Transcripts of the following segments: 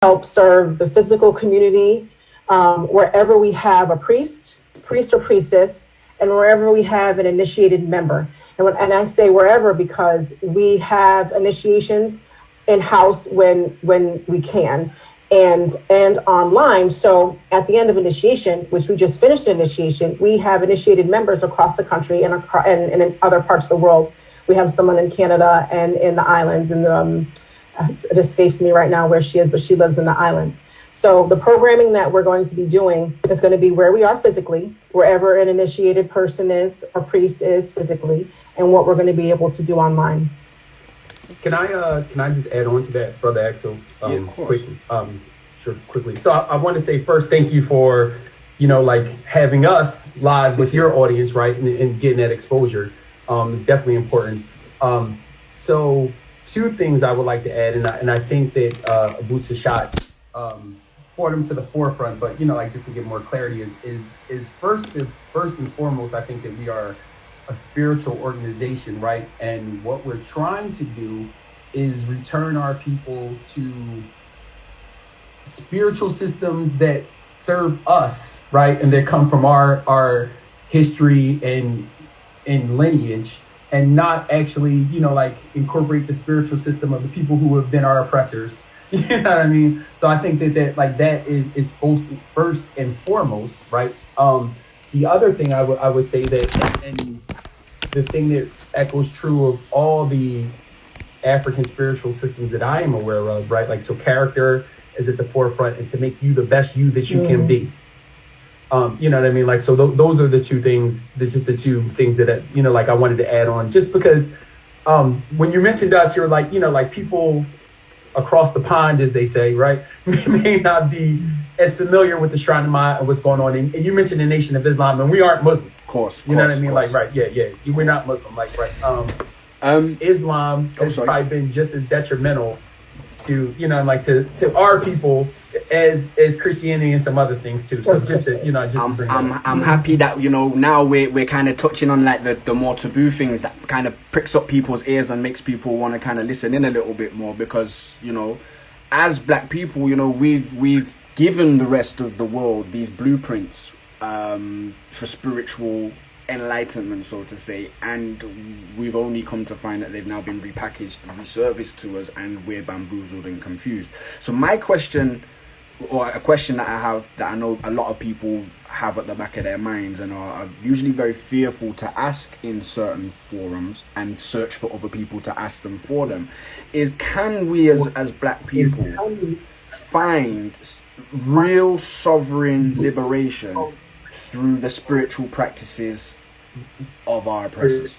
help serve the physical community wherever we have a priest or priestess, and wherever we have an initiated member. And I say wherever because we have initiations in-house when we can, and online. So at the end of initiation, which we just finished initiation, we have initiated members across the country and in other parts of the world. We have someone in Canada and in the islands, and it escapes me right now where she is, but she lives in the islands. So the programming that we're going to be doing is going to be where we are physically, wherever an initiated person is or priest is physically, and what we're going to be able to do online. Can I just add on to that, Brother Axel? Yeah, of course. Quickly. So I want to say first, thank you for, having us live with your audience, right, and getting that exposure. It's definitely important. So two things I would like to add, and I think that Abu Sashat brought them to the forefront, but just to get more clarity, is first and foremost, I think that we are a spiritual organization, right? And what we're trying to do is return our people to spiritual systems that serve us, right? And that come from our history and lineage, and not actually, incorporate the spiritual system of the people who have been our oppressors. You know what I mean? So I think that is first and foremost, right? The other thing I would say that, and the thing that echoes true of all the African spiritual systems that I am aware of, right? Like, so character is at the forefront, and to make you the best you that you can be. You know what I mean? Like, so those are the two things, just the two things that, I wanted to add on, just because when you mentioned us, you're like, people across the pond, as they say, right, may not be as familiar with the Shrine of Ma'at and what's going on. And you mentioned the Nation of Islam, and we aren't Muslim. Of course. You know what I mean? Like, right. Yeah. We're not Muslim. Like, right. Islam has probably been just as detrimental to, to our people as Christianity and some other things too. So just to, I'm happy that, now we're kind of touching on like the more taboo things that kind of pricks up people's ears and makes people want to kind of listen in a little bit more, because, as Black people, we've given the rest of the world these blueprints for spiritual enlightenment, so to say, and we've only come to find that they've now been repackaged and reserviced to us, and we're bamboozled and confused. So my question, or a question that I have, that I know a lot of people have at the back of their minds and are usually very fearful to ask in certain forums and search for other people to ask them for them, is, can we as Black people find real sovereign liberation through the spiritual practices of our oppressors?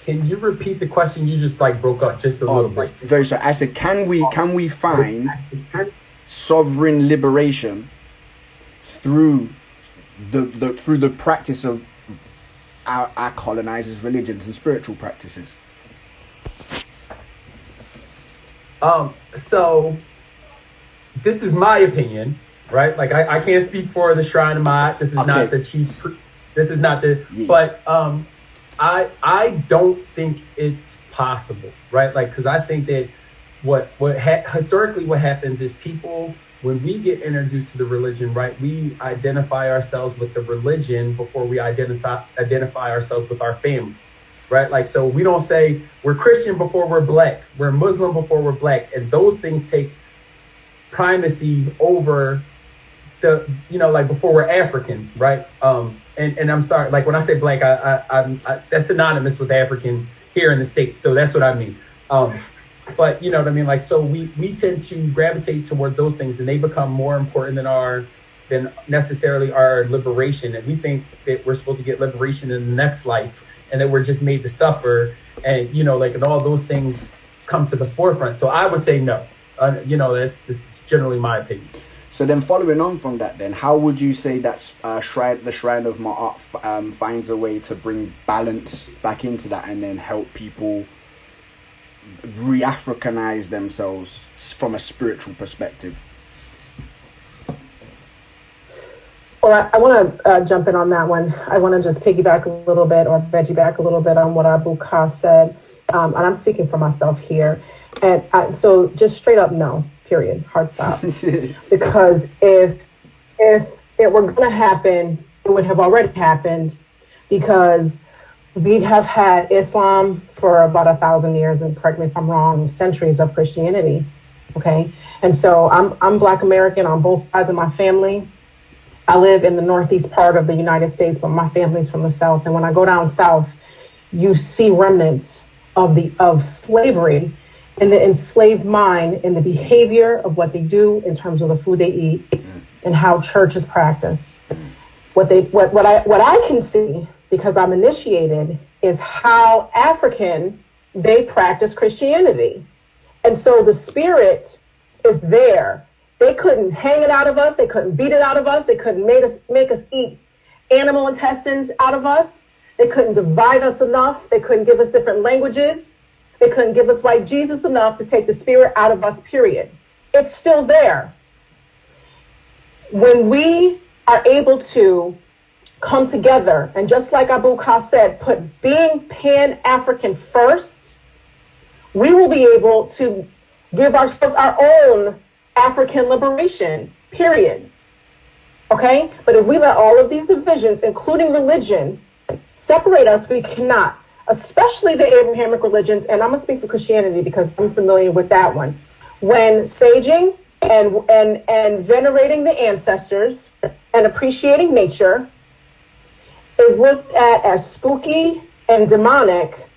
Can you repeat the question? You just broke up just a little bit. Very sorry. I said, can we find sovereign liberation through the practice of our colonizers' religions and spiritual practices? So this is my opinion, right? Like, I can't speak for the Shrine of Ma'at. This is not the chief. This is not the. Yeah. But I don't think it's possible, right? Like, because I think that historically what happens is people, when we get introduced to the religion, right, we identify ourselves with the religion before we identify ourselves with our family. Right? Like, so we don't say we're Christian before we're Black, we're Muslim before we're Black. And those things take primacy over the, before we're African, right? And I'm sorry, like, when I say Black, I that's synonymous with African here in the States. So that's what I mean. But you know what I mean? Like, so we tend to gravitate toward those things, and they become more important than necessarily our liberation. And we think that we're supposed to get liberation in the next life, and that we're just made to suffer, and and all those things come to the forefront. So I would say no. That's generally my opinion. So then, following on from that, then how would you say that the Shrine of Ma'at finds a way to bring balance back into that, and then help people re-Africanize themselves from a spiritual perspective? Well, I want to jump in on that one. I want to just piggyback a little bit, or veggie back a little bit on what Abu Ka said. and I'm speaking for myself here. And so just straight up, no, period, hard stop. Because if it were going to happen, it would have already happened, because we have had Islam for about 1,000 years, and correct me if I'm wrong, centuries of Christianity. Okay. And so I'm Black American on both sides of my family. I live in the northeast part of the United States, but my family's from the South. And when I go down South, you see remnants of slavery in the enslaved mind, in the behavior of what they do in terms of the food they eat and how church is practiced. What I can see, because I'm initiated, is how African they practice Christianity. And so the spirit is there. They couldn't hang it out of us. They couldn't beat it out of us. They couldn't make us eat animal intestines out of us. They couldn't divide us enough. They couldn't give us different languages. They couldn't give us white Jesus enough to take the spirit out of us, period. It's still there. When we are able to come together, and just like Abu Ka said, put being Pan-African first, we will be able to give ourselves our own African liberation, period. Okay? But if we let all of these divisions, including religion, separate us, we cannot, especially the Abrahamic religions, and I'm going to speak for Christianity because I'm familiar with that one. When saging and venerating the ancestors and appreciating nature is looked at as spooky and demonic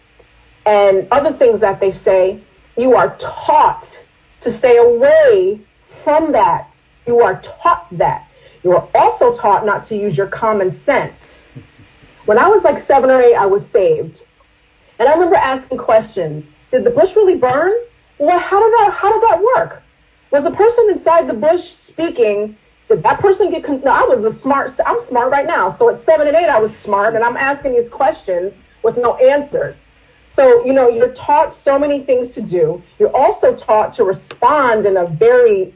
and other things that they say, you are taught to stay away from that. You are taught that. You are also taught not to use your common sense. When I was like 7 or 8, I was saved. And I remember asking questions. Did the bush really burn? Well, how did that work? Was the person inside the bush speaking? Did that person get, no, I'm smart right now. So at 7 and 8, I was smart, and I'm asking these questions with no answers. So, you're taught so many things to do. You're also taught to respond in a very,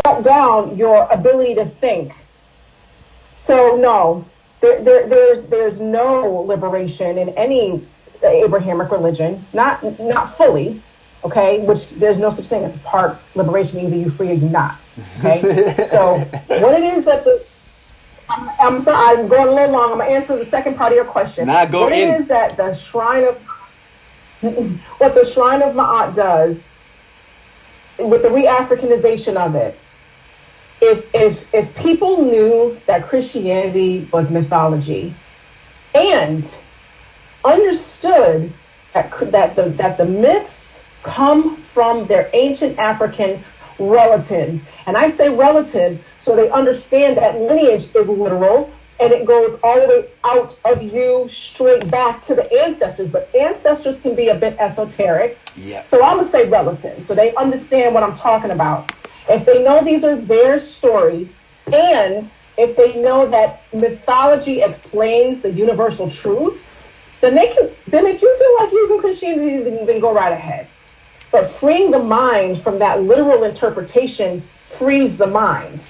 shut down your ability to think. So no, there's no liberation in any Abrahamic religion, not fully, okay, which there's no such thing as part liberation, either you free or you not, okay? So what it is that I'm sorry, I'm going a little long. I'm going to answer the second part of your question. It is that the Shrine of what the Shrine of Ma'at does with the re-Africanization of it, if people knew that Christianity was mythology and understood that the myths come from their ancient African relatives, and I say relatives so they understand that lineage is literal and it goes all the way out of you straight back to the ancestors, but ancestors can be a bit esoteric. Yeah. So I'm gonna say relatives so they understand what I'm talking about. If they know these are their stories, and if they know that mythology explains the universal truth, then if you feel like using Christianity, then go right ahead. But freeing the mind from that literal interpretation frees the mind.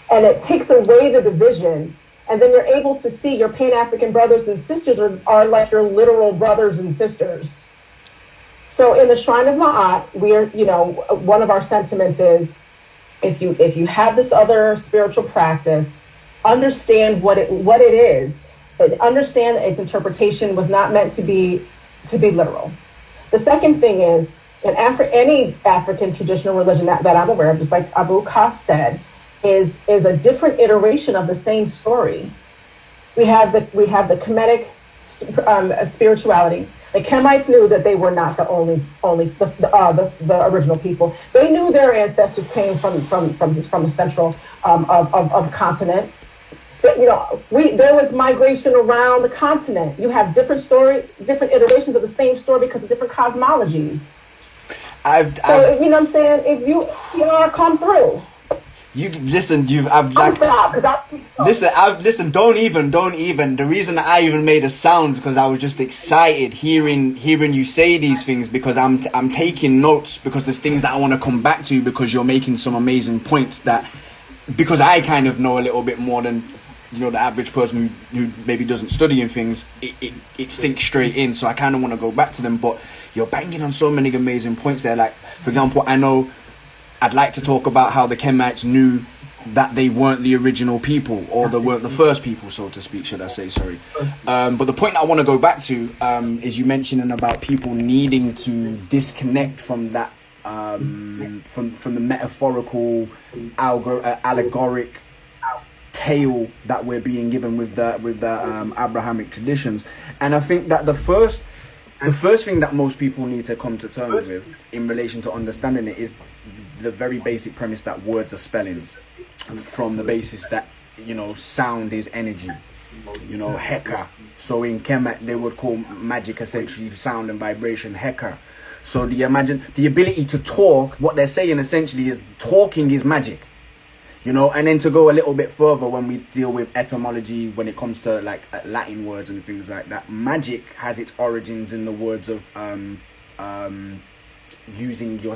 And it takes away the division. And then you're able to see your Pan-African brothers and sisters are like your literal brothers and sisters. So in the Shrine of Ma'at, one of our sentiments is, if you have this other spiritual practice, understand what it is. But understand its interpretation was not meant to be literal. The second thing is, in any African traditional religion that I'm aware of, just like Abu Kas said, is a different iteration of the same story. We have the Kemetic spirituality. The Kemites knew that they were not the the original people. They knew their ancestors came from the central of continent. But, there was migration around the continent. You have different iterations of the same story because of different cosmologies. You know what I'm saying? If you come through. Listen, don't even. The reason I even made a sound is because I was just excited hearing you say these things, because I'm taking notes, because there's things that I want to come back to, because you're making some amazing points because I kind of know a little bit more than the average person who maybe doesn't study in things, it sinks straight in. So I kind of want to go back to them, but you're banging on so many amazing points there. Like, for example, I know I'd like to talk about how the Kemites knew that they weren't the original people, or they weren't the first people, so to speak, should I say, sorry. But the point I want to go back to is you mentioning about people needing to disconnect from that, from the metaphorical, allegoric tale that we're being given with the Abrahamic traditions. And I think that the first thing that most people need to come to terms with in relation to understanding it is the very basic premise that words are spellings, from the basis that, sound is energy, heka. So in Kemet, they would call magic essentially sound and vibration, heka. So the ability to talk, what they're saying essentially is talking is magic. And then to go a little bit further, when we deal with etymology, when it comes to like Latin words and things like that, magic has its origins in the words of using your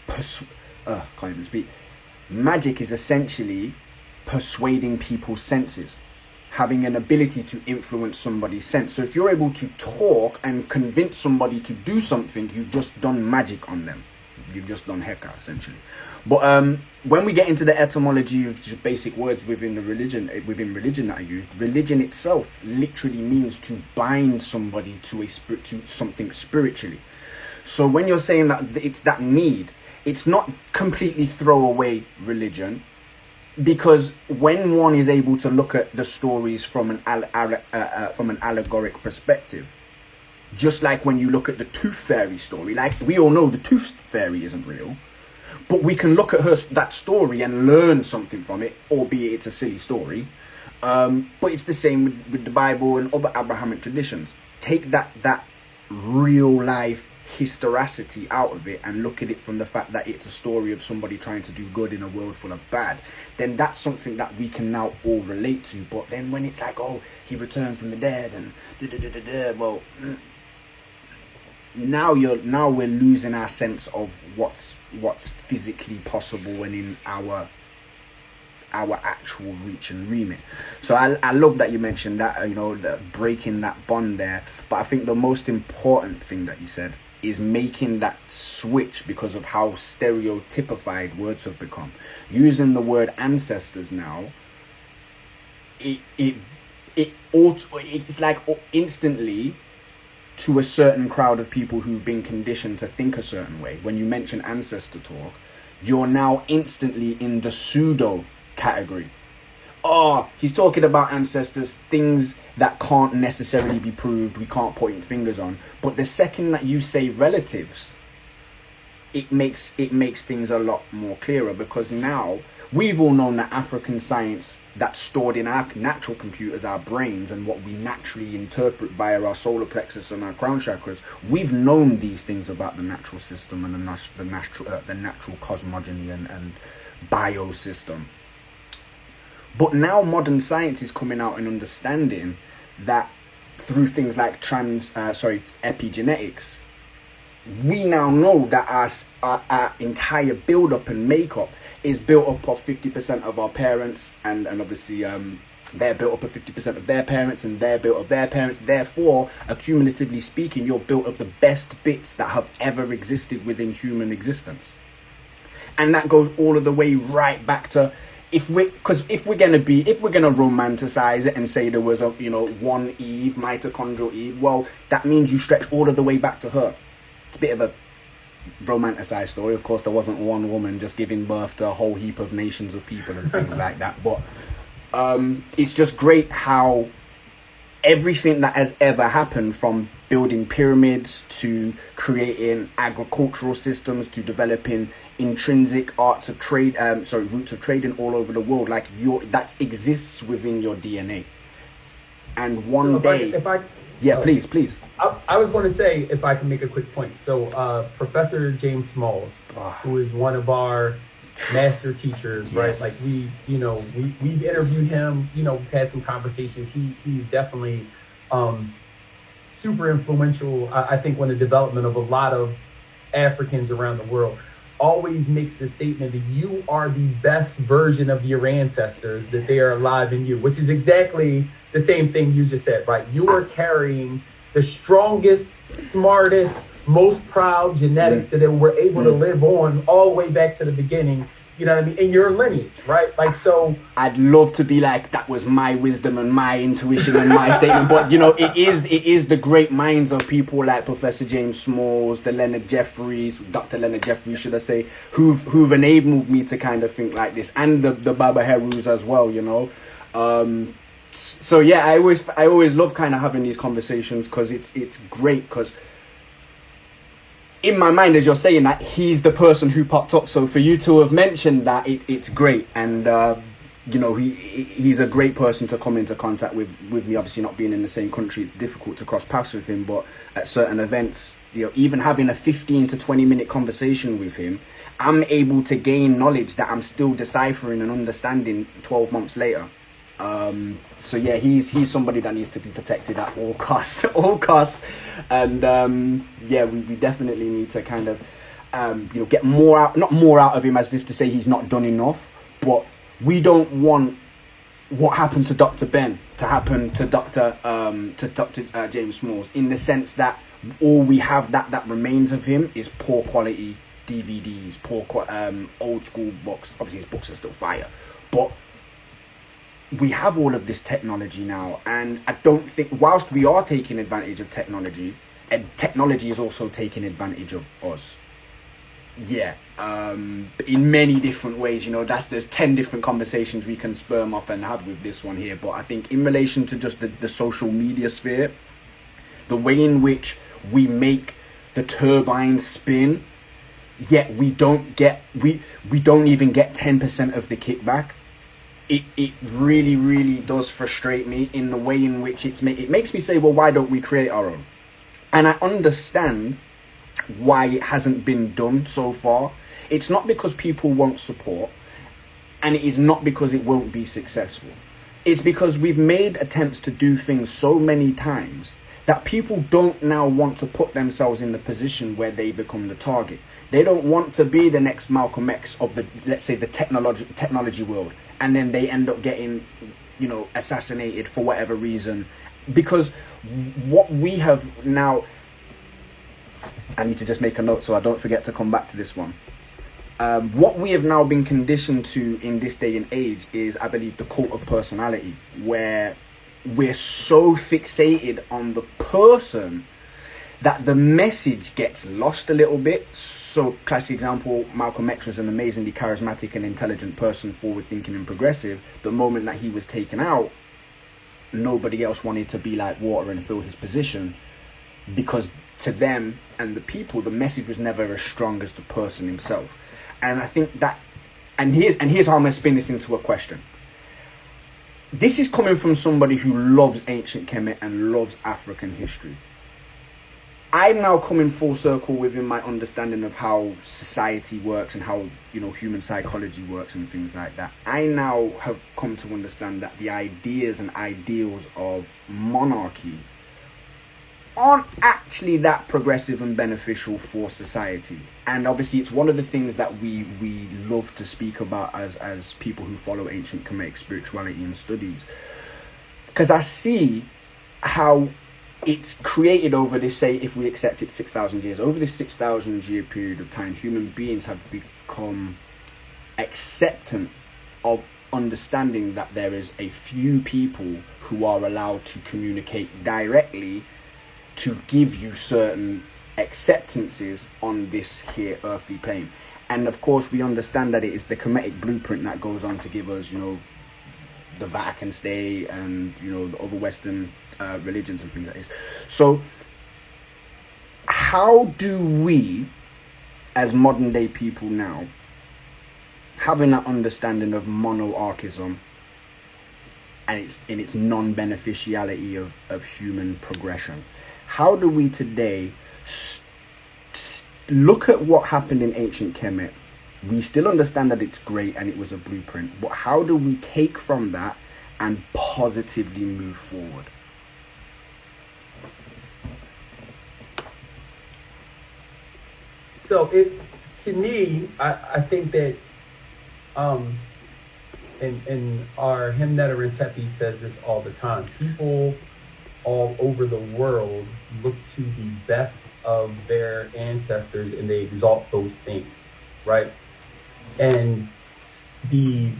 can't even speak. Magic is essentially persuading people's senses, having an ability to influence somebody's sense. So if you're able to talk and convince somebody to do something, you've just done magic on them. You've just done heka, essentially. But when we get into the etymology of just basic words within religion that I used, religion itself literally means to bind somebody to something spiritually. So when you're saying that it's that need, it's not completely throw away religion, because when one is able to look at the stories from an allegoric perspective, just like when you look at the Tooth Fairy story, like we all know the Tooth Fairy isn't real, but we can look at that story and learn something from it, albeit it's a silly story. But it's the same with the Bible and other Abrahamic traditions. Take that real life historicity out of it and look at it from the fact that it's a story of somebody trying to do good in a world full of bad, then that's something that we can now all relate to. But then when it's like, oh, he returned from the dead and well, now we're losing our sense of what's physically possible and in our actual reach and remit. So I love that you mentioned that, that breaking that bond there. But I think the most important thing that you said is making that switch because of how stereotypified words have become. Using the word ancestors now, it's like instantly, to a certain crowd of people who've been conditioned to think a certain way, when you mention ancestor talk, you're now instantly in the pseudo category. Oh, he's talking about ancestors, things that can't necessarily be proved, we can't point fingers on. But the second that you say relatives, it makes things a lot more clearer, because now we've all known that African science that's stored in our natural computers, our brains, and what we naturally interpret via our solar plexus and our crown chakras, we've known these things about the natural system and the natural cosmogony and biosystem. But now modern science is coming out and understanding that through things like epigenetics, we now know that our entire build-up and makeup is built up of 50% of our parents, and obviously they're built up of 50% of their parents, and they're built of their parents. Therefore, accumulatively speaking, you're built of the best bits that have ever existed within human existence. And that goes all of the way right back to, if we're gonna romanticize it and say there was one Eve, mitochondrial Eve, well, that means you stretch all of the way back to her. It's a bit of a romanticized story. Of course, there wasn't one woman just giving birth to a whole heap of nations of people and things like that. But it's just great how everything that has ever happened, from building pyramids to creating agricultural systems to developing intrinsic roots of trading all over the world, like that exists within your DNA. And one day, please. I was going to say, if I can make a quick point. So Professor James Smalls, who is one of our master teachers, right? Yes. Like we've interviewed him, we've had some conversations. He's definitely super influential, I think, on the development of a lot of Africans around the world. always makes the statement that you are the best version of your ancestors, that they are alive in you, which is exactly the same thing you just said, right? You are carrying the strongest, smartest, most proud genetics that they were able to live on all the way back to the beginning. You know what I mean? In your lineage, right? Like, so I'd love to be like, that was my wisdom and my intuition and my statement, but you know, it is the great minds of people like Professor James Smalls, the Leonard Jeffries, Dr. Leonard Jeffries, should I say, who've enabled me to kind of think like this, and the Baba Herus as well, you know. So yeah, I always love kind of having these conversations, because it's great, because in my mind, as you're saying that, he's the person who popped up. So for you to have mentioned that, it's great. And, you know, he's a great person to come into contact with me. Obviously, not being in the same country, it's difficult to cross paths with him. But at certain events, you know, even having a 15 to 20 minute conversation with him, I'm able to gain knowledge that I'm still deciphering and understanding 12 months later. So yeah, he's somebody that needs to be protected at all costs, and yeah, we definitely need to kind of you know, get more out, not more out of him as if to say he's not done enough, but we don't want what happened to Dr. Ben to happen to Dr. James Smalls, in the sense that all we have that remains of him is poor quality DVDs, old school books. Obviously his books are still fire, but we have all of this technology now, and I don't think, whilst we are taking advantage of technology, and technology is also taking advantage of us. Yeah, in many different ways, you know. There's 10 different conversations we can sperm up and have with this one here, but I think in relation to just the social media sphere, the way in which we make the turbine spin, yet we don't even get 10% of the kickback. It really, really does frustrate me in the way in which it makes me say, well, why don't we create our own? And I understand why it hasn't been done so far. It's not because people won't support, and it is not because it won't be successful. It's because we've made attempts to do things so many times that people don't now want to put themselves in the position where they become the target. They don't want to be the next Malcolm X of the, let's say, the technology world, and then they end up getting, you know, assassinated for whatever reason. Because what we have now, I need to just make a note so I don't forget to come back to this one. What we have now been conditioned to in this day and age is, I believe, the cult of personality, where we're so fixated on the person that the message gets lost a little bit. So, classic example, Malcolm X was an amazingly charismatic and intelligent person, forward-thinking and progressive. The moment that he was taken out, nobody else wanted to be like water and fill his position, because to them and the people, the message was never as strong as the person himself. And I think that, and here's how I'm going to spin this into a question. This is coming from somebody who loves ancient Kemet and loves African history. I'm now coming full circle within my understanding of how society works and how, you know, human psychology works and things like that. I now have come to understand that the ideas and ideals of monarchy aren't actually that progressive and beneficial for society. And obviously it's one of the things that we love to speak about as people who follow ancient Kemetic spirituality and studies. Because I see how it's created over this, say, if we accept it, 6,000 years. Over this 6,000 year period of time, human beings have become acceptant of understanding that there is a few people who are allowed to communicate directly to give you certain acceptances on this here earthly plane. And of course, we understand that it is the Kemetic blueprint that goes on to give us, you know, the Vatican state and, you know, the other Western religions and things like this. So how do we, as modern day people now, having that understanding of monarchism and its non-beneficiality of human progression, how do we today look at what happened in ancient Kemet? We still understand that it's great and it was a blueprint, but how do we take from that and positively move forward? So to me, I think that and our hymn Netter and Tepi says this all the time. People all over the world look to the best of their ancestors and they exalt those things, right? And the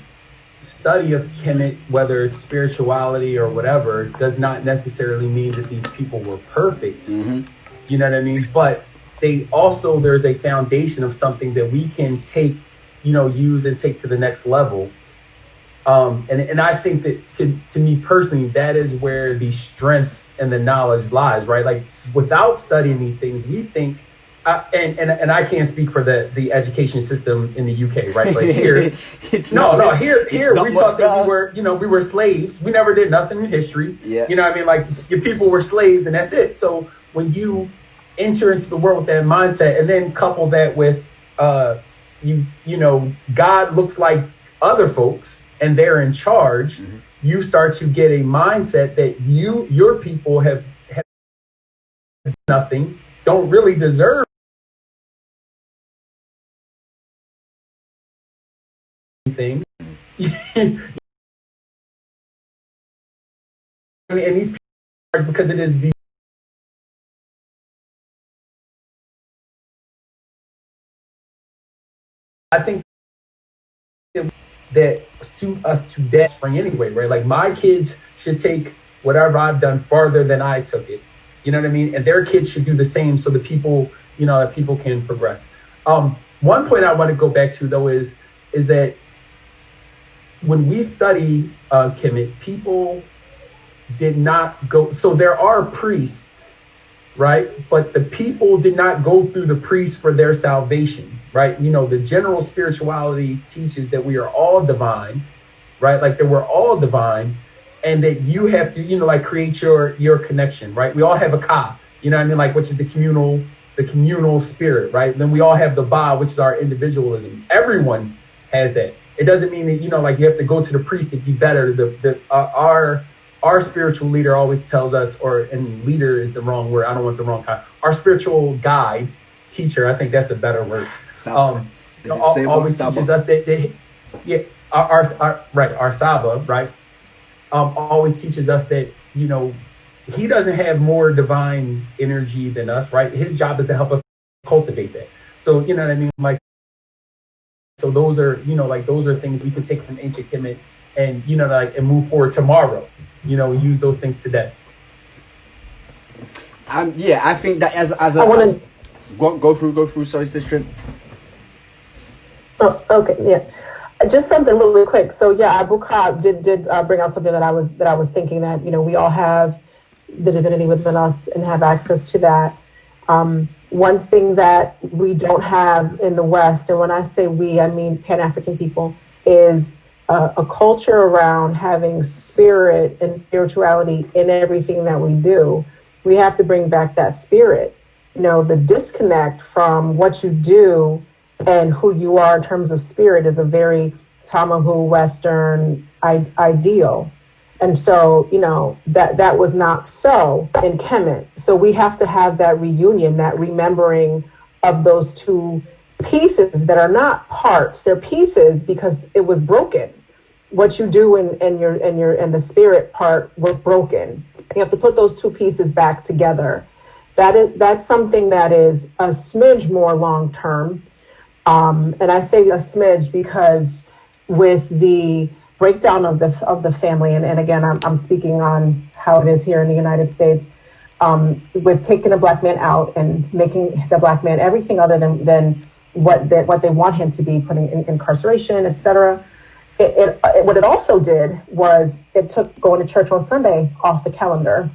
study of Kemet, whether it's spirituality or whatever, does not necessarily mean that these people were perfect. Mm-hmm. You know what I mean? But they also, there's a foundation of something that we can take, use and take to the next level. And I think that to me personally, that is where the strength and the knowledge lies, right? Like without studying these things, we think, and I can't speak for the education system in the UK, right? Like here, here we thought that we were slaves. We never did nothing in history. Yeah. You know what I mean? Like your people were slaves and that's it. So when you enter into the world with that mindset and then couple that with, God looks like other folks and they're in charge, mm-hmm. you start to get a mindset that your people have nothing, don't really deserve anything. And these people are, because it is the I think that suit us to death spring anyway, right? Like my kids should take whatever I've done farther than I took it. You know what I mean? And their kids should do the same so that people, that people can progress. One point I want to go back to though is that when we study Kemet, people did not go, so there are priests, right? But the people did not go through the priests for their salvation, right? The general spirituality teaches that we are all divine, right? Like that we're all divine and that you have to, create your connection, right? We all have a ka, like which is the communal spirit, right? Then we all have the ba, which is our individualism. Everyone has that. It doesn't mean that, you have to go to the priest to be better. Our spiritual leader always tells us, and leader is the wrong word. I don't want the wrong kind. Our spiritual guide, teacher, I think that's a better word. Always teaches us that our Saba, right? Always teaches us that, he doesn't have more divine energy than us, right? His job is to help us cultivate that. So, you know what I mean? Like, so those are, those are things we can take from ancient Kemet and, and move forward tomorrow, use those things today. I think that as go through. Sorry, sister. Oh, okay. Yeah. Just something really quick. So yeah, Abu Kab did bring out something that I was thinking that, we all have the divinity within us and have access to that. One thing that we don't have in the West, and when I say we, I mean Pan-African people, is a culture around having spirit and spirituality in everything that we do. We have to bring back that spirit. The disconnect from what you do and who you are in terms of spirit is a very Tamahu Western ideal. And so, that was not so in Kemet. So we have to have that reunion, that remembering of those two pieces that are not parts. They're pieces because it was broken. What you do and the spirit part was broken. You have to put those two pieces back together. That's something that is a smidge more long term. And I say a smidge because with the breakdown of the family, and again, I'm speaking on how it is here in the United States, with taking a black man out and making the black man everything other than what they want him to be, putting in incarceration, etc. What it also did was it took going to church on Sunday off the calendar.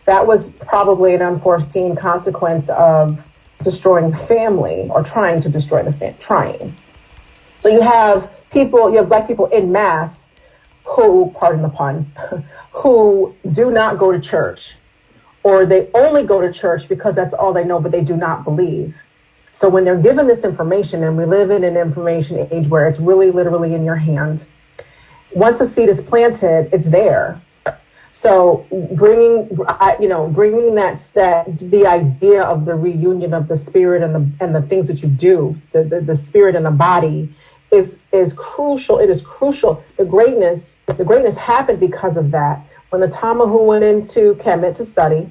That was probably an unforeseen consequence of destroying the family, or trying to destroy the family, trying. So you have black people in mass who, pardon the pun, who do not go to church, or they only go to church because that's all they know, but they do not believe. So when they're given this information, and we live in an information age where it's really literally in your hand, once a seed is planted, it's there. So bringing that the idea of the reunion of the spirit and the things that you do, the spirit and the body is crucial. It is crucial. The greatness happened because of that. When the Tamahu went into Kemet to study,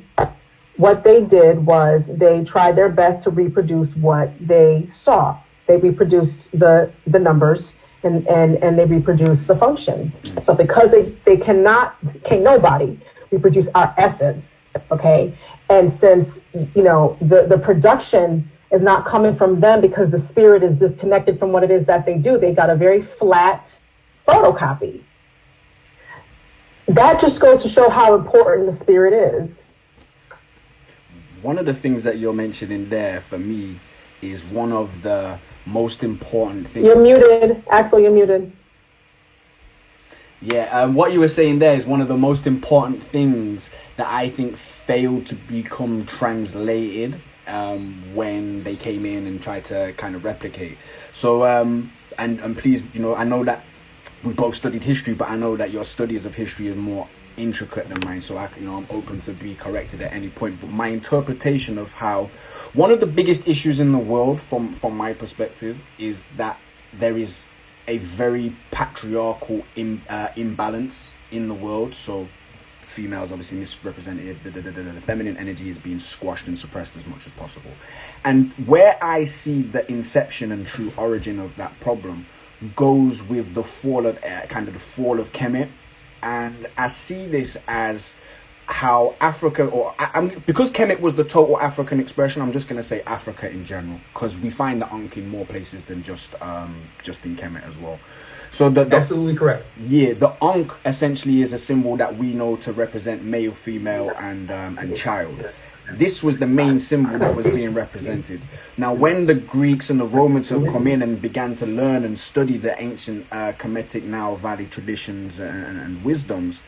what they did was they tried their best to reproduce what they saw. They reproduced the numbers and they reproduced the function. But because can't nobody reproduce our essence, okay? And since, the production is not coming from them because the spirit is disconnected from what it is that they do, they got a very flat photocopy. That just goes to show how important the spirit is. One of the things that you're mentioning there, for me, is one of the most important things. You're muted. Axel, you're muted. Yeah, what you were saying there is one of the most important things that I think failed to become translated when they came in and tried to kind of replicate. So, and please, I know that we both studied history, but I know that your studies of history are more intricate than mine, so I'm open to be corrected at any point. But my interpretation of how one of the biggest issues in the world from my perspective is that there is a very patriarchal imbalance in the world. So females obviously misrepresented, the feminine energy is being squashed and suppressed as much as possible. And where I see the inception and true origin of that problem goes with the fall of Kemet. And I see this as how Africa, because Kemet was the total African expression, I'm just going to say Africa in general, because we find the ENQI in more places than just in Kemet as well. So the absolutely correct. Yeah, the ENQI essentially is a symbol that we know to represent male, female, and child. This was the main symbol that was being represented. Now, when the Greeks and the Romans have come in and began to learn and study the ancient Kemetic Nile Valley traditions and wisdoms,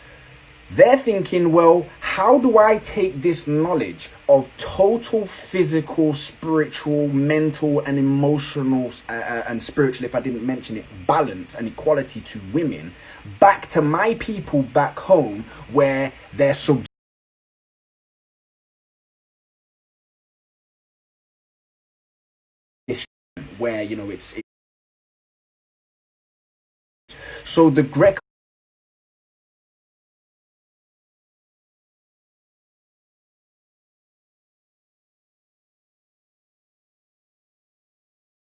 they're thinking, well, how do I take this knowledge of total physical, spiritual, mental, and emotional, and spiritual, if I didn't mention it, balance and equality to women, back to my people back home where they're where it's so the Greco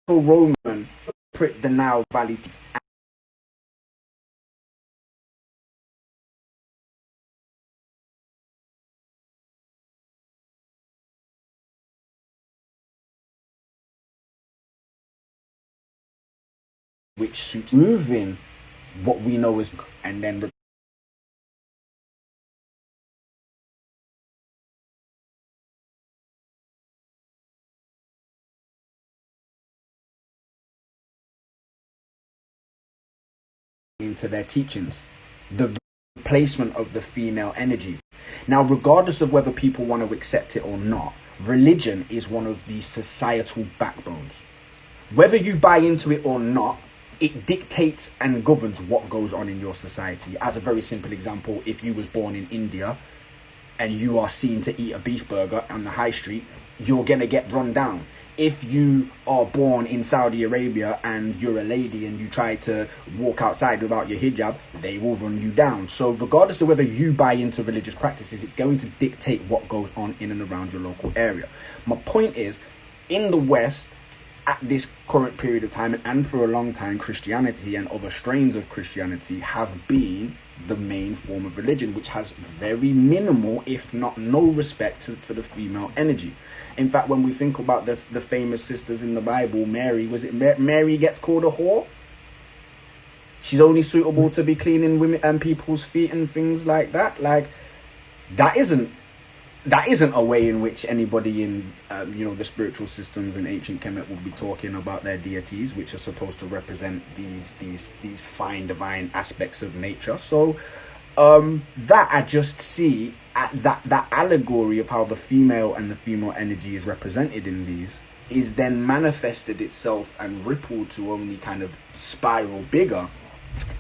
Roman put the Nile Valley which suits moving what we know as, and then into their teachings, the replacement of the female energy. Now, regardless of whether people want to accept it or not, religion is one of the societal backbones. Whether you buy into it or not, it dictates and governs what goes on in your society. As a very simple example, if you was born in India and you are seen to eat a beef burger on the high street, you're going to get run down. If you are born in Saudi Arabia and you're a lady and you try to walk outside without your hijab, they will run you down. So regardless of whether you buy into religious practices, it's going to dictate what goes on in and around your local area. My point is, in the West, at this current period of time, and for a long time, Christianity and other strains of Christianity have been the main form of religion, which has very minimal, if not no, respect for the female energy. In fact, when we think about the famous sisters in the Bible, Mary gets called a whore? She's only suitable to be cleaning women and people's feet and things like that. Like, that isn't a way in which anybody in the spiritual systems in ancient Kemet would be talking about their deities, which are supposed to represent these fine divine aspects of nature. So that I just see that allegory of how the female and the female energy is represented in these is then manifested itself and rippled to only kind of spiral bigger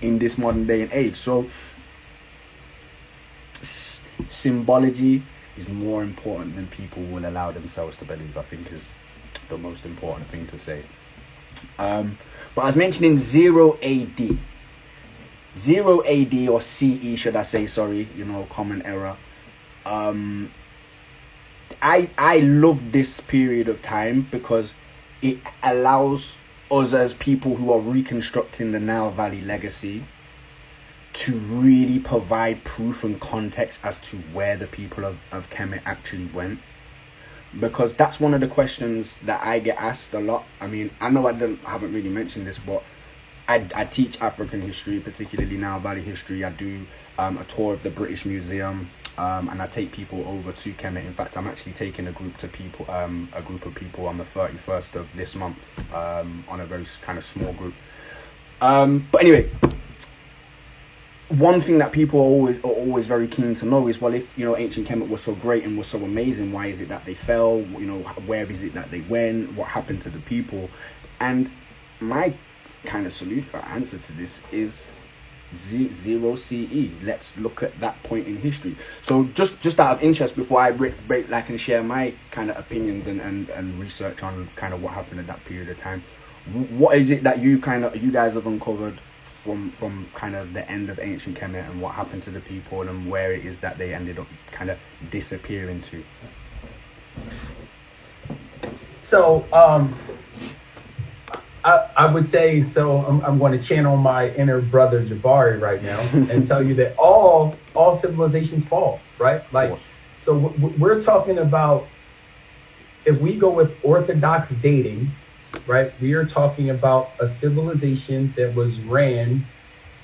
in this modern day and age. So symbology is more important than people will allow themselves to believe, I think is the most important thing to say. But I was mentioning 0 AD. 0 AD or CE, should I say, sorry, common error. I love this period of time because it allows us as people who are reconstructing the Nile Valley legacy to really provide proof and context as to where the people of Kemet actually went. Because that's one of the questions that I get asked a lot. I mean, I know I haven't really mentioned this, but I teach African history, particularly Nile Valley history. I do a tour of the British Museum, and I take people over to Kemet. In fact, I'm actually taking a group of people on the 31st of this month, on a very kind of small group. But anyway, one thing that people are always very keen to know is, well, if ancient Kemet was so great and was so amazing, why is it that they fell? Where is it that they went? What happened to the people? And my kind of solution or answer to this is 0 CE. Let's look at that point in history. So just out of interest, before I break and share my kind of opinions and research on kind of what happened at that period of time, what is it that you guys have uncovered from kind of the end of ancient Kemet and what happened to the people and where it is that they ended up kind of disappearing to? So I would say, so I'm going to channel my inner brother Jabari right now and tell you that all civilizations fall, right? Like, so we're talking about, if we go with orthodox dating, right, we are talking about a civilization that was ran,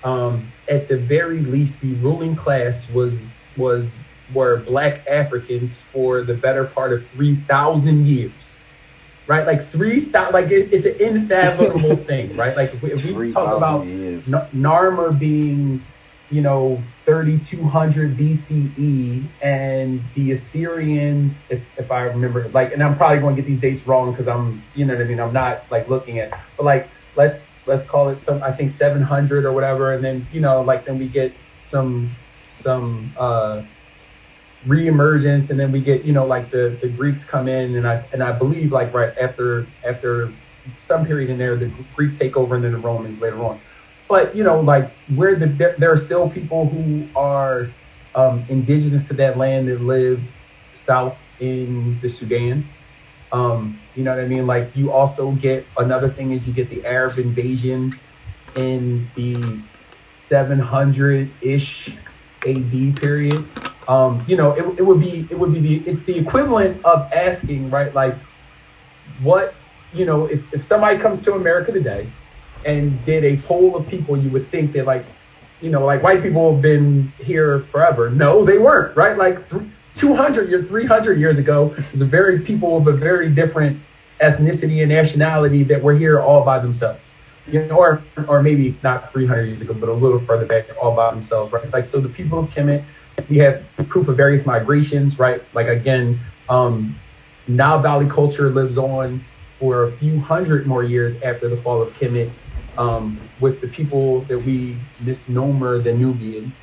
at the very least, the ruling class were Black Africans for the better part of 3,000 years. Right, like 3,000, like it's an unfathomable thing, right? Like if we talk about Narmer being, 3,200 BCE, and the Assyrians, if I remember, like, and I'm probably going to get these dates wrong because I'm not like looking at, but like let's call it I think 700 or whatever, and then then we get some re-emergence, and then we get like the Greeks come in, and I believe like right after some period in there the Greeks take over, and then the Romans later on. But like there are still people who are indigenous to that land that live south in the Sudan. You know what I mean? Like you also get another thing is you get the Arab invasion in the 700-ish AD period. It's the equivalent of asking, right? Like, what, if somebody comes to America today and did a poll of people, you would think that like white people have been here forever. No, they weren't, right? Like 200 or 300 years ago, it was people of a very different ethnicity and nationality that were here all by themselves. Or maybe not 300 years ago, but a little further back, all by themselves, right? Like, so the people of Kemet, we have proof of various migrations, right? Like, again, Nile Valley culture lives on for a few hundred more years after the fall of Kemet, with the people that we misnomer the Nubians.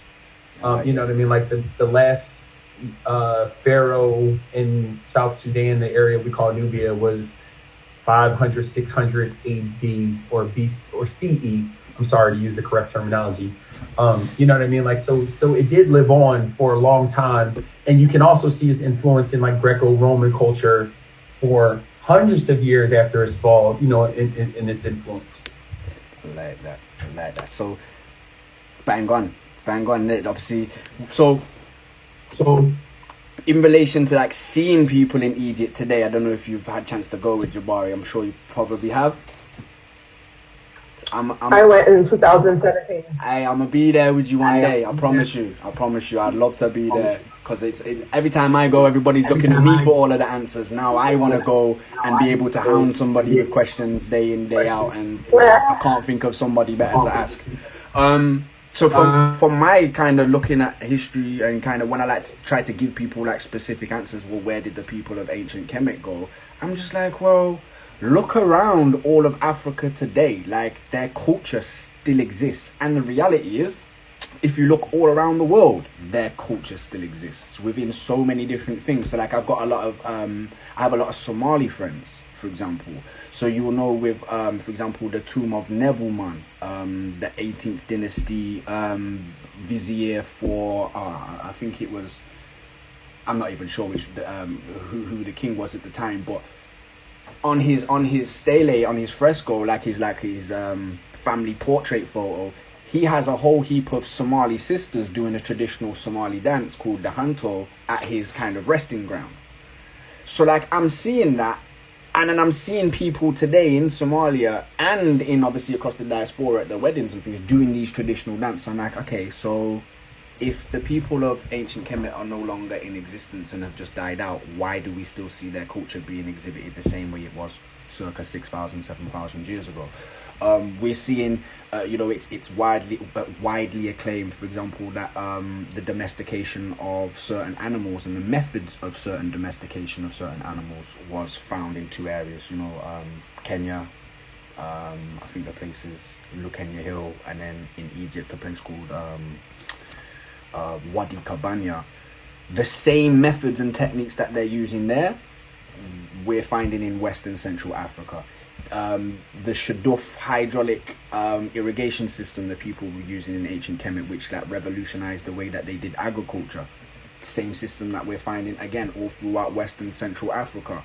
You know what I mean? Like the last pharaoh in South Sudan, the area we call Nubia, was 500, 600 AD or BC or CE. I'm sorry to use the correct terminology. You know what I mean? Like, so it did live on for a long time. And you can also see its influence in like Greco-Roman culture for hundreds of years after its fall, in its influence. I like that. So, bang on, obviously. So in relation to like seeing people in Egypt today, I don't know if you've had a chance to go with Jabari. I'm sure you probably have. I went in 2017. I'm gonna be there with you one day. I promise you. I'd love to be there because every time I go, everybody's looking at me for all of the answers. Now I want to go and be able to hound somebody with questions day in, day out, and I can't think of somebody better to ask. So from my kind of looking at history and kind of when I like to try to give people like specific answers, well, where did the people of ancient Kemet go? I'm just like, well, look around all of Africa today. Like, their culture still exists, and the reality is if you look all around the world, their culture still exists within so many different things. So like I've got a lot of I have a lot of Somali friends, for example. So you will know with for example the tomb of Nebulman, the 18th dynasty vizier for I think it was, I'm not even sure which who the king was at the time, but on his stele, on his fresco, like his family portrait photo, he has a whole heap of Somali sisters doing a traditional Somali dance called the Hanto at his kind of resting ground. So like I'm seeing that, and then I'm seeing people today in Somalia and in obviously across the diaspora at their weddings and things doing these traditional dances. I'm like, okay, so if the people of ancient Kemet are no longer in existence and have just died out, why do we still see their culture being exhibited the same way it was circa 6,000, 7,000 years ago? We're seeing, it's widely acclaimed, for example, that the domestication of certain animals and the methods of certain domestication of certain animals was found in 2 areas. Kenya, I think the place is Lukenya Hill, and then in Egypt, a place called Wadi Kabanya. The same methods and techniques that they're using there, we're finding in Western Central Africa. The Shaduf hydraulic irrigation system that people were using in ancient Kemet, which like revolutionized the way that they did agriculture. Same system that we're finding again all throughout Western Central Africa.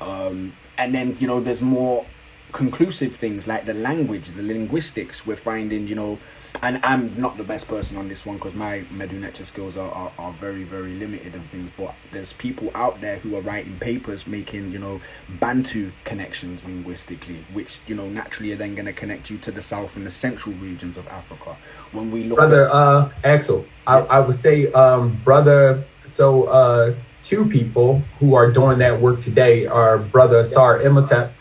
And then there's more conclusive things like the language, the linguistics. We're finding, and I'm not the best person on this one because my Medunecha skills are very, very limited and things, but there's people out there who are writing papers making, Bantu connections linguistically, which, naturally are then going to connect you to the south and the central regions of Africa. When we look Axel, I would say, brother, so 2 people who are doing that work today are brother Sar Imhotep.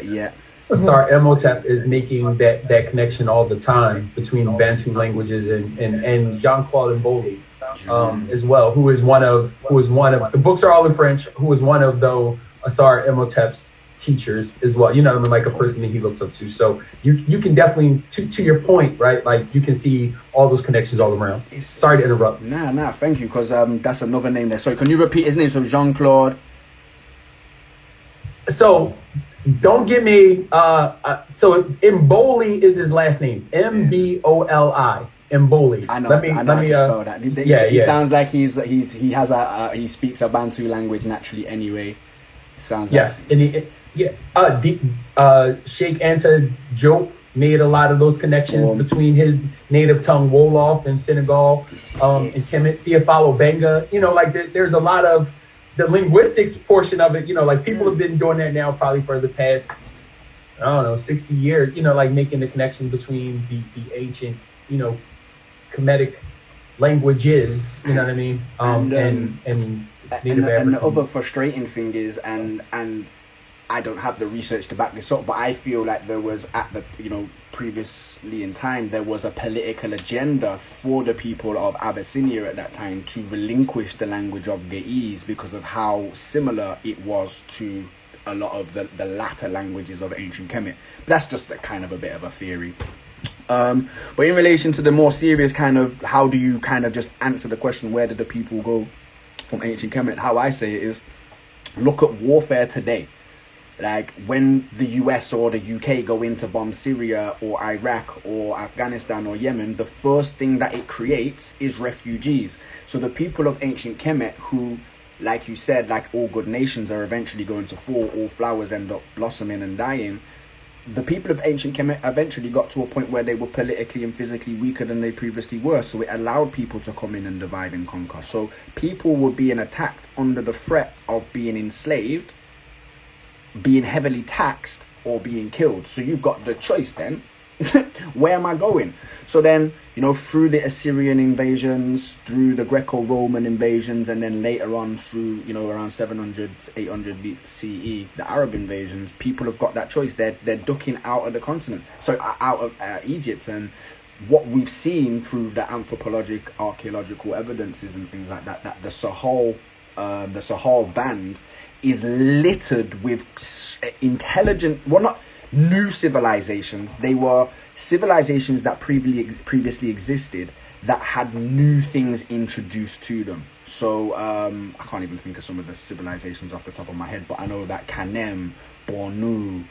Yeah. Sar Imhotep is making that connection all the time between Bantu languages and Jean-Claude Mboli as well, who is one of the books are all in French, who was one of the Sar Imhotep's teachers as well. Like a person that he looks up to. So you can definitely to your point, right? Like you can see all those connections all around. Sorry to interrupt. Nah, thank you, because that's another name there. So can you repeat his name? So Jean-Claude. So don't get me. So Mboli is his last name. Mboli. Mboli. I know. Let me spell that. He sounds like he speaks a Bantu language naturally anyway. Sounds yes, like. And Sheikh Anta Diop made a lot of those connections between his native tongue Wolof in Senegal and Kemet. Theophilo Benga. There's a lot of the linguistics portion of it, like people have been doing that now probably for the past, 60 years, making the connection between the ancient, Kemetic languages, you know what I mean? And the other frustrating thing is, and I don't have the research to back this up, but I feel like there was previously in time, there was a political agenda for the people of Abyssinia at that time to relinquish the language of Ge'ez because of how similar it was to a lot of the latter languages of ancient Kemet. But that's just a kind of a bit of a theory. But in relation to the more serious kind of, how do you kind of just answer the question, where did the people go from ancient Kemet? How I say it is, look at warfare today. Like when the US or the UK go in to bomb Syria or Iraq or Afghanistan or Yemen, the first thing that it creates is refugees. So the people of ancient Kemet, who, like you said, like all good nations are eventually going to fall, all flowers end up blossoming and dying. The people of ancient Kemet eventually got to a point where they were politically and physically weaker than they previously were. So it allowed people to come in and divide and conquer. So people were being attacked under the threat of being enslaved, being heavily taxed, or being killed. So you've got the choice then. Where am I going? So then, through the Assyrian invasions, through the Greco-Roman invasions, and then later on through, around 700, 800 CE, the Arab invasions, people have got that choice. They're ducking out of the continent. So out of Egypt. And what we've seen through the anthropologic, archaeological evidences and things like that, that the Sahel band is littered with intelligent, well, not new civilizations. They were civilizations that previously existed that had new things introduced to them. So I can't even think of some of the civilizations off the top of my head, but I know that Kanem, Bornu,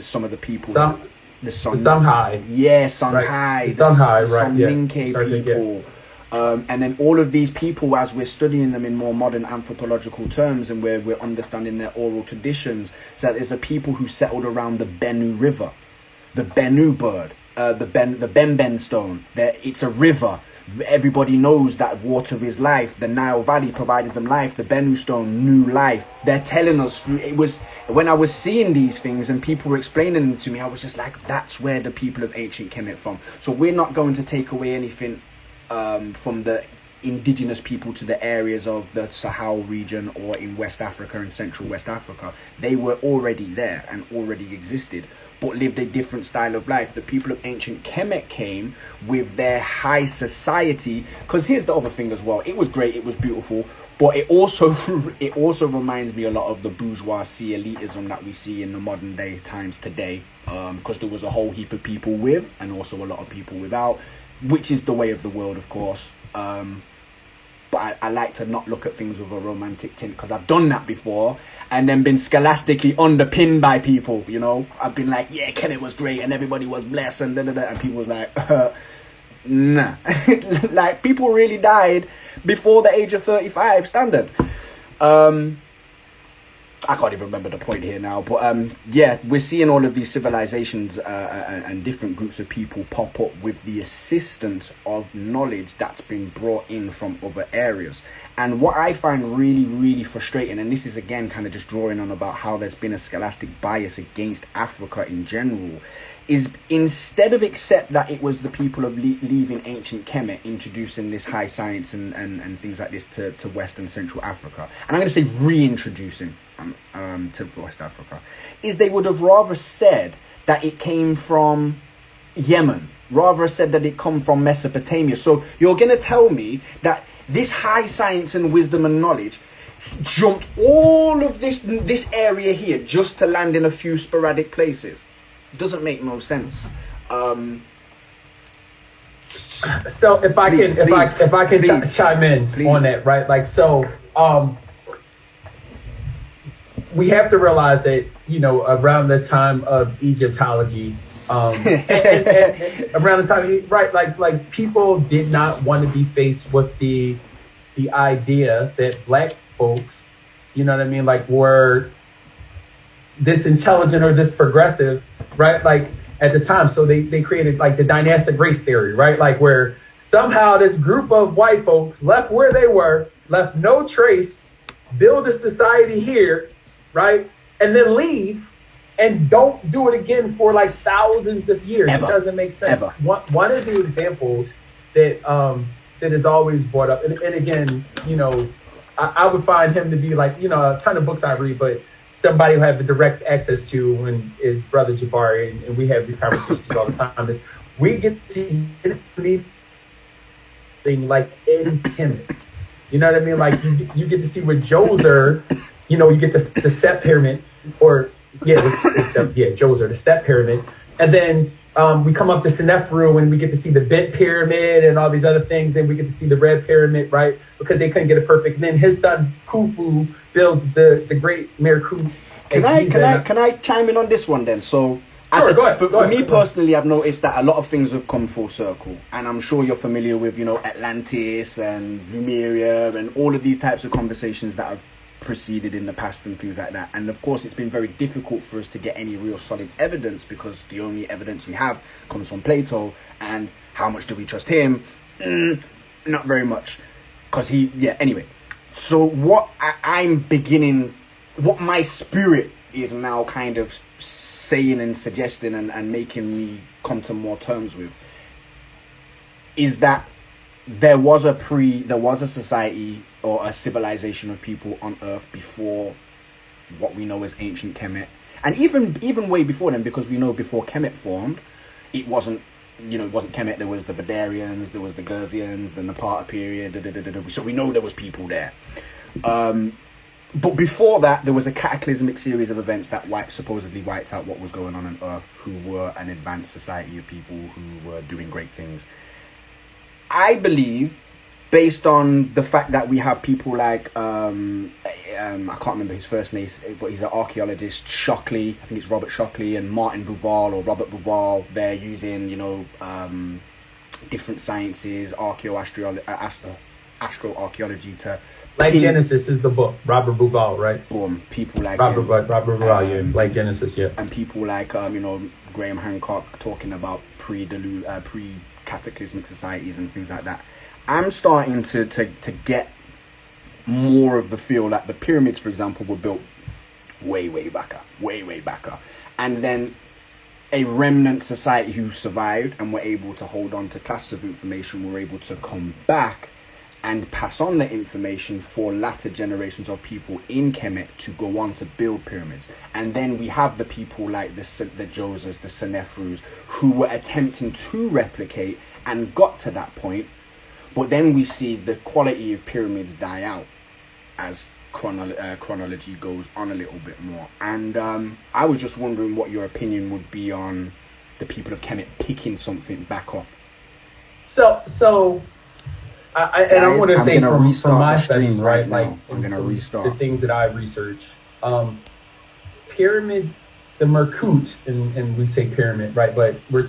some of the people, the Songhai, Songhai, the Sonninke people. And then all of these people, as we're studying them in more modern anthropological terms and where we're understanding their oral traditions, so there's a people who settled around the Benue River, the Benue bird, the Benben stone. It's a river. Everybody knows that water is life. The Nile Valley provided them life. The Benue stone, new life. They're telling us it was when I was seeing these things and people were explaining them to me, I was just like, that's where the people of ancient Kemet from. So we're not going to take away anything from the indigenous people to the areas of the Sahel region or in West Africa and Central West Africa. They were already there and already existed, but lived a different style of life. The people of ancient Kemet came with their high society, because here's the other thing as well. It was great, it was beautiful, but it also reminds me a lot of the bourgeoisie elitism that we see in the modern day times today, because there was a whole heap of people with and also a lot of people without, which is the way of the world, of course. But I like to not look at things with a romantic tint, because I've done that before and then been scholastically underpinned by people, you know. I've been like, yeah, Kemet was great and everybody was blessed and da-da-da, and people was like, nah. Like, people really died before the age of 35 standard. I can't even remember the point here now, but yeah, we're seeing all of these civilizations and different groups of people pop up with the assistance of knowledge that's been brought in from other areas. And what I find really, really frustrating, and this is again kind of just drawing on about how there's been a scholastic bias against Africa in general, is instead of accept that it was the people of leaving ancient Kemet introducing this high science and things like this to West and Central Africa, and I'm going to say reintroducing to West Africa, is they would have rather said that it came from Yemen, rather said that it come from Mesopotamia. So you're going to tell me that this high science and wisdom and knowledge jumped all of this area here just to land in a few sporadic places? Doesn't make no sense. So if I can chime in on that, right? Like, so we have to realize that, you know, around the time of Egyptology, and around the time, right, like people did not want to be faced with the idea that black folks, you know what I mean, like, were this intelligent or this progressive, right? Like, at the time. So they created like the dynastic race theory, right? Like, where somehow this group of white folks left where they were, left no trace, build a society here, right? And then leave and don't do it again for like thousands of years. Ever. It doesn't make sense. Ever. One of the examples that that is always brought up, and again, you know, I would find him to be like, you know, a ton of books I read, but somebody who I have the direct access to when is Brother Jabari, and we have these conversations all the time, is we get to see thing like Eddie Kemet. You know what I mean? Like, you get to see with Djoser, you know, you get the step pyramid, or Djoser, the step pyramid, and then we come up to Senefru and we get to see the bent pyramid and all these other things, and we get to see the red pyramid, right? Because they couldn't get it perfect. And then his son Khufu builds the great Merkut. Can I chime in on this one then? So for me personally, I've noticed that a lot of things have come full circle, and I'm sure you're familiar with, you know, Atlantis and Lemuria and all of these types of conversations that have proceeded in the past and things like that. And of course, it's been very difficult for us to get any real solid evidence, because the only evidence we have comes from Plato, and how much do we trust him? Not very much, because anyway. So what what my spirit is now kind of saying and suggesting and making me come to more terms with, is that there was a society or a civilization of people on Earth before what we know as ancient Kemet, and even way before them, because we know before Kemet formed, it wasn't Kemet. There was the Badarians, there was the Gurzians, the Napata period, so we know there was people there. But before that, there was a cataclysmic series of events that supposedly wiped out what was going on Earth, who were an advanced society of people who were doing great things. I believe, based on the fact that we have people like, I can't remember his first name, but he's an archaeologist, Shockley, I think it's Robert Shockley, and Martin Bouval or Robert Bouval. They're using, different sciences, astroarchaeology to... Like Genesis is the book, Robert Bouval, right? Boom. People like Robert Bouval, yeah. Like Genesis, yeah. And people like, Graham Hancock talking about pre-cataclysmic societies and things like that. I'm starting to get more of the feel that the pyramids, for example, were built way backer. And then a remnant society who survived and were able to hold on to classes of information were able to come back and pass on the information for latter generations of people in Kemet to go on to build pyramids. And then we have the people like the Djosas, the Senefrus, who were attempting to replicate and got to that point. But then we see the quality of pyramids die out as chronology goes on a little bit more. And I was just wondering what your opinion would be on the people of Kemet picking something back up. So I want to say from my studies, right? Now. Like I'm gonna restart the things that I researched. Pyramids, the Merkut, and we say pyramid, right? But we're